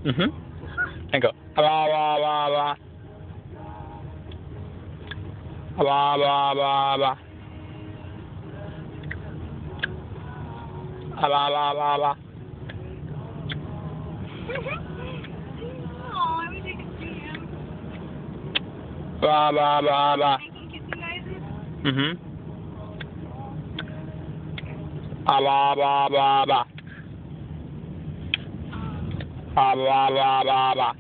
And go. Blah, blah, blah, blah. Blah, blah, blah, blah. Blah, blah, blah, blah. Oh, I wish I could see him. Blah, blah, blah, blah. Making kissy noises. Blah, blah, blah, blah, blah. Blah, blah, blah, blah, blah.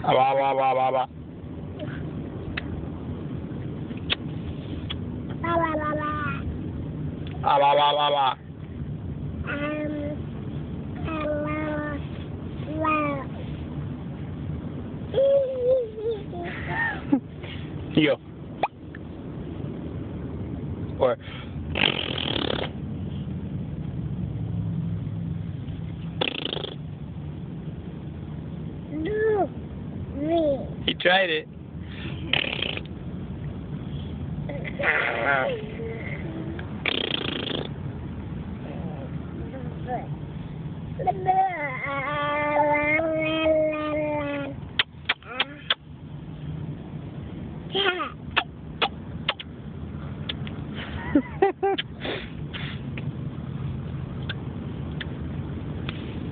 Blah, blah, blah, blah, blah. La la la la. Blah, blah, blah, blah, blah. You go. Or No, me. he tried it.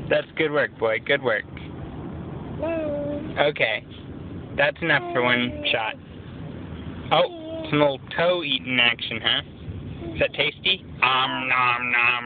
That's good work, boy. Good work. Okay. That's enough for one shot. Oh, some little toe eating action, huh? Is that tasty? Nom nom nom.